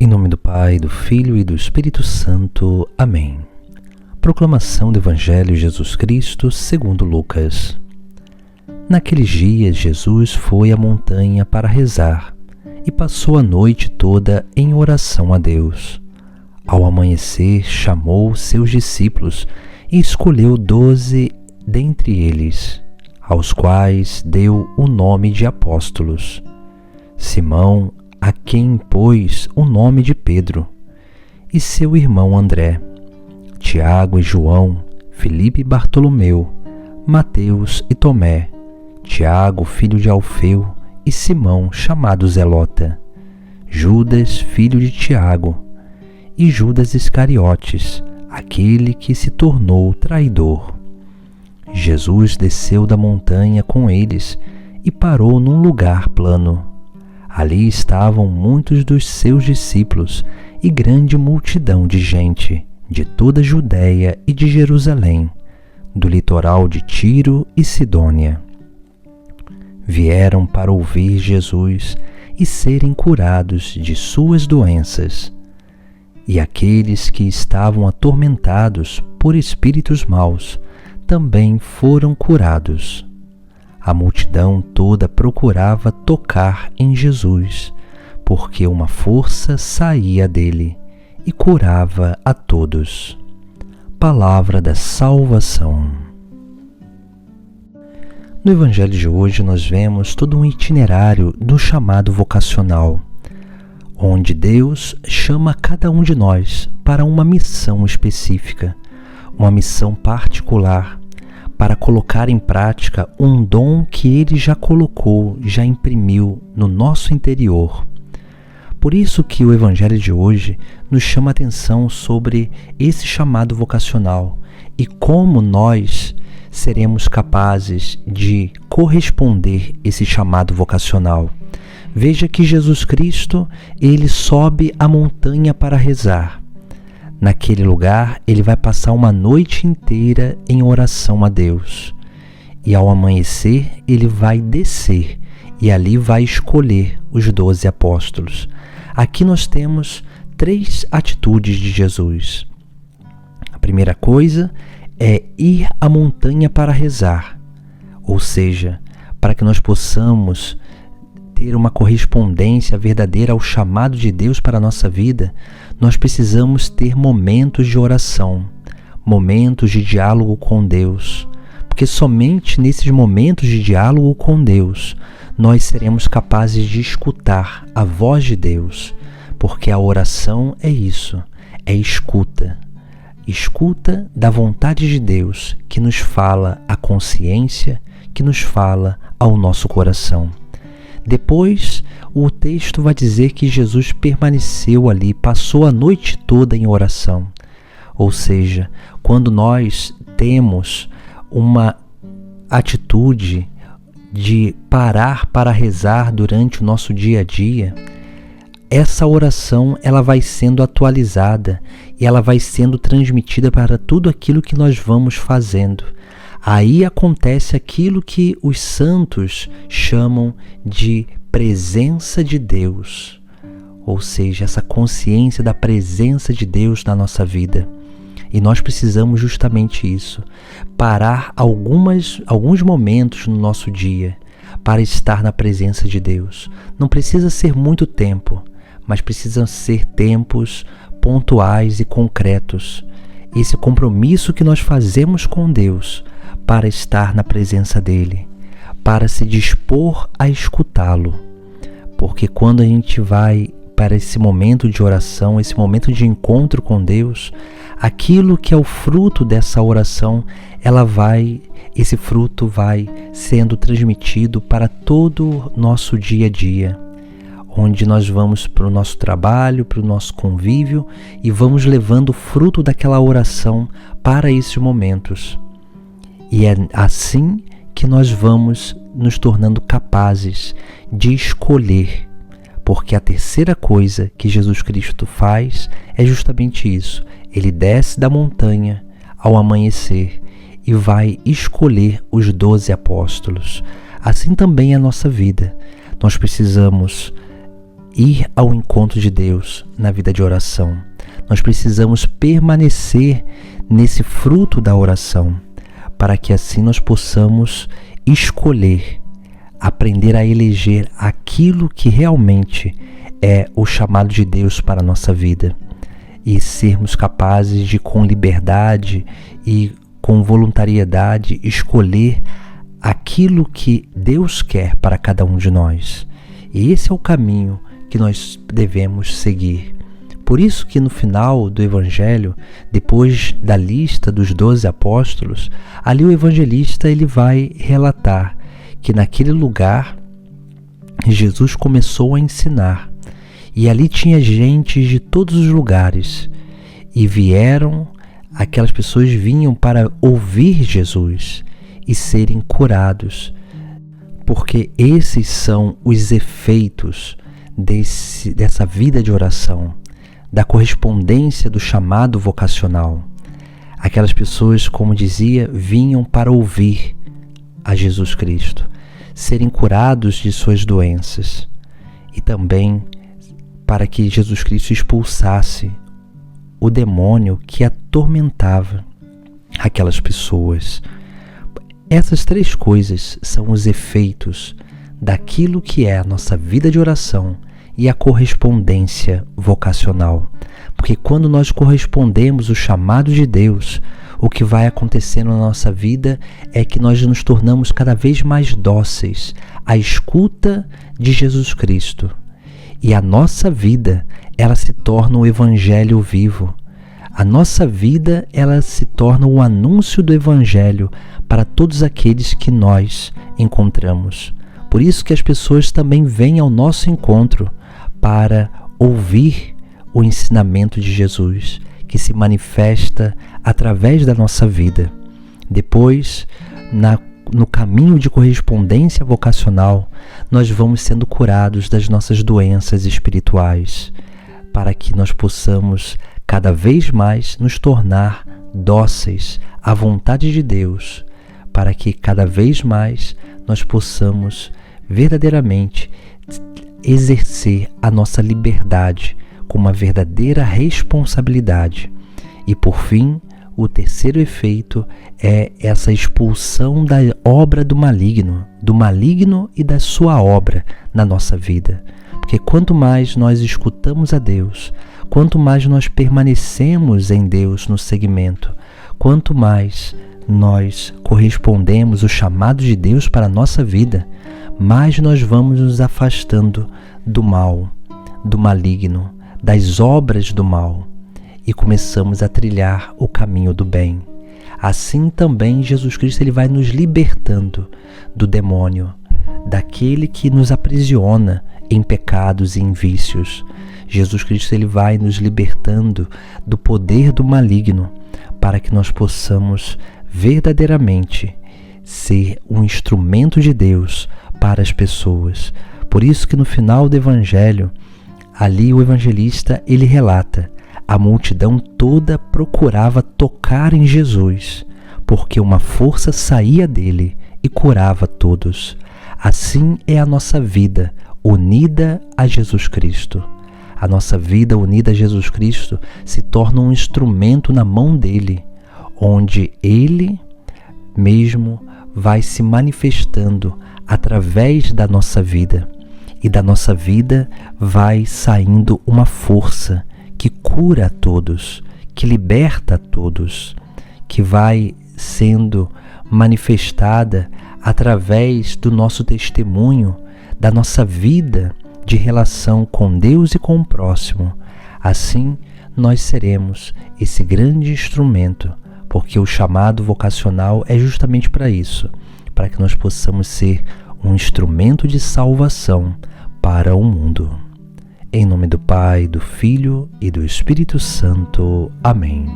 Em nome do Pai, do Filho e do Espírito Santo. Amém. Proclamação do Evangelho de Jesus Cristo segundo Lucas. Naqueles dias, Jesus foi à montanha para rezar e passou a noite toda em oração a Deus. Ao amanhecer, chamou seus discípulos e escolheu 12 dentre eles, aos quais deu o nome de apóstolos: Simão, a quem pôs o nome de Pedro, e seu irmão André, Tiago e João, Filipe e Bartolomeu, Mateus e Tomé, Tiago, filho de Alfeu, e Simão, chamado Zelota, Judas, filho de Tiago, e Judas Iscariotes, aquele que se tornou traidor. Jesus desceu da montanha com eles e parou num lugar plano. Ali estavam muitos dos seus discípulos e grande multidão de gente, de toda a Judéia e de Jerusalém, do litoral de Tiro e Sidônia. Vieram para ouvir Jesus e serem curados de suas doenças. E aqueles que estavam atormentados por espíritos maus também foram curados. A multidão toda procurava tocar em Jesus, porque uma força saía dele e curava a todos. Palavra da salvação. No Evangelho de hoje nós vemos todo um itinerário do chamado vocacional, onde Deus chama cada um de nós para uma missão específica, uma missão particular, para colocar em prática um dom que Ele já colocou, já imprimiu no nosso interior. Por isso que o Evangelho de hoje nos chama a atenção sobre esse chamado vocacional e como nós seremos capazes de corresponder esse chamado vocacional. Veja que Jesus Cristo, Ele sobe a montanha para rezar. Naquele lugar, Ele vai passar uma noite inteira em oração a Deus. E ao amanhecer, Ele vai descer e ali vai escolher os 12 apóstolos. Aqui nós temos 3 atitudes de Jesus. A primeira coisa é ir à montanha para rezar, ou seja, para que nós possamos ter uma correspondência verdadeira ao chamado de Deus para a nossa vida, nós precisamos ter momentos de oração, momentos de diálogo com Deus, porque somente nesses momentos de diálogo com Deus nós seremos capazes de escutar a voz de Deus, porque a oração é isso, é escuta da vontade de Deus que nos fala à consciência, que nos fala ao nosso coração. Depois, o texto vai dizer que Jesus permaneceu ali, passou a noite toda em oração. Ou seja, quando nós temos uma atitude de parar para rezar durante o nosso dia a dia, essa oração ela vai sendo atualizada e ela vai sendo transmitida para tudo aquilo que nós vamos fazendo. Aí acontece aquilo que os santos chamam de presença de Deus, ou seja, essa consciência da presença de Deus na nossa vida. E nós precisamos justamente isso, parar alguns momentos no nosso dia para estar na presença de Deus. Não precisa ser muito tempo, mas precisam ser tempos pontuais e concretos. Esse compromisso que nós fazemos com Deus para estar na presença dele, para se dispor a escutá-lo. Porque quando a gente vai para esse momento de oração, esse momento de encontro com Deus, aquilo que é o fruto dessa oração, esse fruto vai sendo transmitido para todo o nosso dia a dia, onde nós vamos para o nosso trabalho, para o nosso convívio e vamos levando o fruto daquela oração para esses momentos. E é assim que nós vamos nos tornando capazes de escolher, porque a terceira coisa que Jesus Cristo faz é justamente isso. Ele desce da montanha ao amanhecer e vai escolher os 12 apóstolos. Assim também é a nossa vida. Nós precisamos ir ao encontro de Deus na vida de oração. Nós precisamos permanecer nesse fruto da oração, para que assim nós possamos escolher, aprender a eleger aquilo que realmente é o chamado de Deus para a nossa vida e sermos capazes de, com liberdade e com voluntariedade, escolher aquilo que Deus quer para cada um de nós. E esse é o caminho que nós devemos seguir. Por isso que no final do Evangelho, depois da lista dos 12 apóstolos, ali o evangelista ele vai relatar que naquele lugar Jesus começou a ensinar. E ali tinha gente de todos os lugares. E aquelas pessoas vinham para ouvir Jesus e serem curados. Porque esses são os efeitos dessa vida de oração, da correspondência do chamado vocacional. Aquelas pessoas, como dizia, vinham para ouvir a Jesus Cristo, serem curados de suas doenças e também para que Jesus Cristo expulsasse o demônio que atormentava aquelas pessoas. Essas três coisas são os efeitos daquilo que é a nossa vida de oração e a correspondência vocacional. Porque quando nós correspondemos o chamado de Deus, o que vai acontecendo na nossa vida é que nós nos tornamos cada vez mais dóceis à escuta de Jesus Cristo. E a nossa vida, ela se torna um evangelho vivo. A nossa vida, ela se torna um anúncio do evangelho para todos aqueles que nós encontramos. Por isso que as pessoas também vêm ao nosso encontro para ouvir o ensinamento de Jesus, que se manifesta através da nossa vida. Depois, no caminho de correspondência vocacional, nós vamos sendo curados das nossas doenças espirituais, para que nós possamos cada vez mais nos tornar dóceis à vontade de Deus, para que cada vez mais nós possamos verdadeiramente exercer a nossa liberdade com uma verdadeira responsabilidade. E por fim, o terceiro efeito é essa expulsão da obra do maligno e da sua obra na nossa vida. Porque quanto mais nós escutamos a Deus, quanto mais nós permanecemos em Deus no seguimento, quanto mais nós correspondemos o chamado de Deus para a nossa vida, mais nós vamos nos afastando do mal, do maligno, das obras do mal, e começamos a trilhar o caminho do bem. Assim também Jesus Cristo ele vai nos libertando do demônio, daquele que nos aprisiona em pecados e em vícios. Jesus Cristo ele vai nos libertando do poder do maligno, para que nós possamos verdadeiramente ser um instrumento de Deus para as pessoas. Por isso que no final do Evangelho, ali o evangelista ele relata: a multidão toda procurava tocar em Jesus, porque uma força saía dele e curava todos. Assim é a nossa vida unida a Jesus Cristo. A nossa vida unida a Jesus Cristo se torna um instrumento na mão dele, onde ele mesmo vai se manifestando através da nossa vida. E da nossa vida vai saindo uma força que cura a todos, que liberta a todos, que vai sendo manifestada através do nosso testemunho, da nossa vida de relação com Deus e com o próximo. Assim, nós seremos esse grande instrumento, porque o chamado vocacional é justamente para isso, para que nós possamos ser um instrumento de salvação para o mundo. Em nome do Pai, do Filho e do Espírito Santo. Amém.